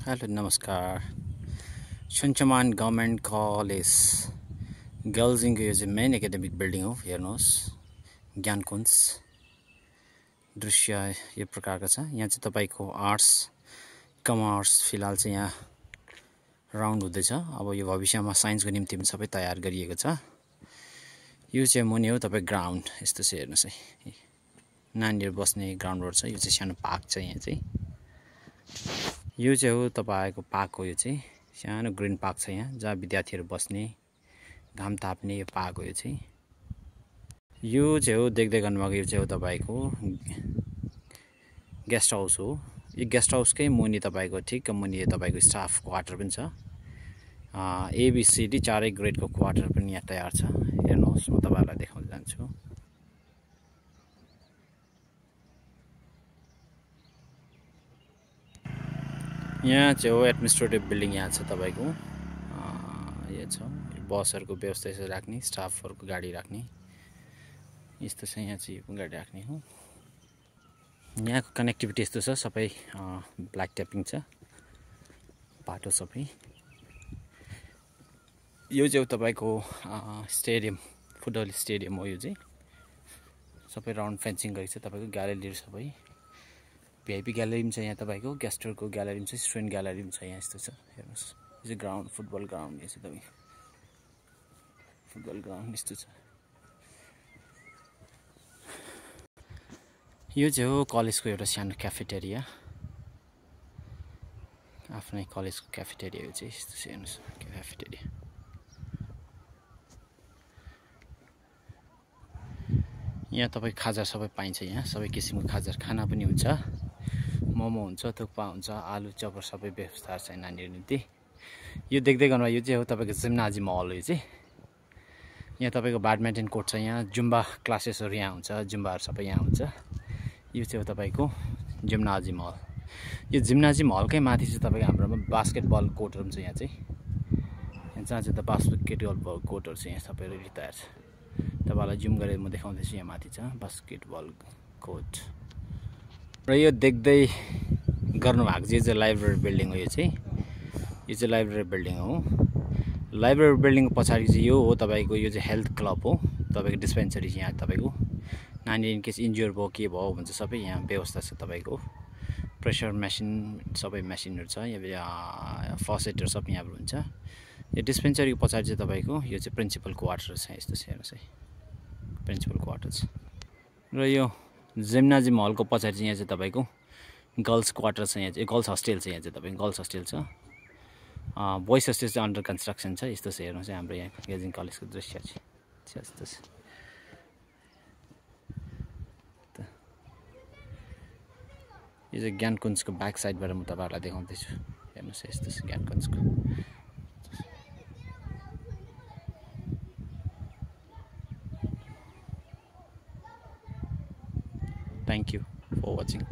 Hello नमस्कार। Sanchaman government college गर्ल्सिङको यो चाहिँ मेन एकाडेमिक बिल्डिङ हो। हेर्नुहोस्, ज्ञानकुञ्ज दृश्य यो प्रकारको छ। यहाँ चाहिँ तपाईँको आर्ट्स कमर्स फिलहाल चाहिँ यहाँ राउन्ड हुँदैछ। अब यो भविष्यमा साइन्सको निम्ति पनि सबै तयार गरिएको छ। यो चाहिँ मुनि हो तपाईँ ग्राउन्ड। यस्तो चाहिँ हेर्नुहोस् है, नानीहरू बस्ने ग्राउन्डहरू छ। यो चाहिँ सानो पार्क छ। यहाँ चाहिँ यो चाहिँ हो तपाईको पार्क हो। यो चाहिँ सानो ग्रिन पार्क छ यहाँ, जहाँ विद्यार्थीहरू बस्ने, घाम ताप्ने यो पार्क हो। यो चाहिँ हो देख्दै गर्नुभएको। यो चाहिँ हो तपाईको गेस्ट हाउस हो। यो गेस्ट हाउसकै मुनि तपाईको ठिक मुनि तपाईको स्टाफ क्वार्टर पनि छ। एबीसीडी चारै ग्रेडको क्वार्टर पनि यहाँ तयार छ। हेर्नुहोस्, म तपाईहरुलाई देखाउन जान्छु। यहाँ चाहिँ हो एडमिनिस्ट्रेटिभ बिल्डिङ। यहाँ छ तपाईको यो छ बसहरूको व्यवस्था यसो राख्ने, स्टाफहरूको गाडी राख्ने, यस्तो छ। यहाँ चाहिँ यो गाडी राख्ने हो। यहाँको कनेक्टिभिटी यस्तो छ, सबै ब्ल्याक ट्यापिङ छ बाटो सबै। यो चाहिँ तपाईको स्टेडियम, फुटबल स्टेडियम हो। यो चाहिँ सबै राउन्ड फेन्सिङ गरेको छ। तपाईको ग्यालेरीहरू सबै भिआइपी ग्यालेरी पनि छ यहाँ। तपाईको गेस्टहरूको ग्यालेरी पनि छ, स्टुडेन्ट ग्यालेरी पनि छ यहाँ। यस्तो छ, हेर्नुहोस्। यो चाहिँ ग्राउन्ड, फुटबल ग्राउन्ड। यो चाहिँ तपाईको फुटबल ग्राउन्ड यस्तो छ। यो चाहिँ हो कलेजको एउटा सानो क्याफेटेरिया, आफ्नै कलेजको क्याफेटेरिया। यो चाहिँ यस्तो छ, हेर्नुहोस् क्याफेटेरिया। यहाँ तपाईँ खाजा सबै पाइन्छ। यहाँ सबै किसिमको खाजा खाना पनि हुन्छ, मोमो हुन्छ, थुक्पा हुन्छ, आलु चपर सबै व्यवस्था छ नानीहरू निम्ति। यो देख्दै गर्नु, यो चाहिँ हो तपाईँको जिम्नाजिम हल। यो चाहिँ यहाँ तपाईँको ब्याडमिन्टन कोर्ट छ। यहाँ जुम्बा क्लासेसहरू यहाँ हुन्छ, जुम्बाहरू सबै यहाँ हुन्छ। यो चाहिँ हो तपाईँको जिम्नाजिम हल। यो जिम्नाजिम हलकै माथि चाहिँ तपाईँको हाम्रोमा बास्केटबल कोर्टहरू पनि छ। यहाँ चाहिँ जहाँ चाहिँ त बास्केटबल कोर्टहरू छ। यहाँ सबै रेडी तयार छ। तपाईँलाई जुम गरेर म देखाउँदैछु। यहाँ माथि छ बास्केटबल कोर्ट। र यो देख्दै गर्नुभएको चाहिँ लाइब्रेरी बिल्डिङ हो। यो चाहिँ लाइब्रेरी बिल्डिङ हो। लाइब्रेरी बिल्डिङको पछाडि चाहिँ यो हो तपाईँको, यो चाहिँ हेल्थ क्लब हो। तपाईँको डिस्पेन्सरी चाहिँ यहाँ तपाईँको नानी इनकेस इन्ज्योर भयो के भयो भने चाहिँ सबै यहाँ व्यवस्था छ। तपाईँको प्रेसर मेसिन सबै मेसिनहरू छ यहाँ, फसेटहरू सब यहाँबाट हुन्छ। यो डिस्पेन्सरीको पछाडि चाहिँ तपाईँको यो चाहिँ प्रिन्सिपल क्वार्टर छ। यस्तो छ, हेर्नुहोस् है, प्रिन्सिपल क्वार्टर छ। र यो जिम्नाजिम हलको पछाडि चाहिँ यहाँ चाहिँ तपाईँको गर्ल्स क्वार्टर छ। यहाँ चाहिँ गर्ल्स हस्टेल छ। यहाँ चाहिँ तपाईँको गर्ल्स हस्टेल छ। बोइस हस्टेल चाहिँ अन्डर कन्स्ट्रक्सन छ। यस्तो छ, हेर्नुहोस् है, हाम्रो यहाँ गेजिङ कलेजको दृश्य चाहिँ यस्तो छ। यो चाहिँ ज्ञानकुञ्जको ब्याक साइडबाट म तपाईँहरूलाई देखाउँदैछु। हेर्नुहोस् यस्तो छ ज्ञानकुञ्जको। Thank you for watching.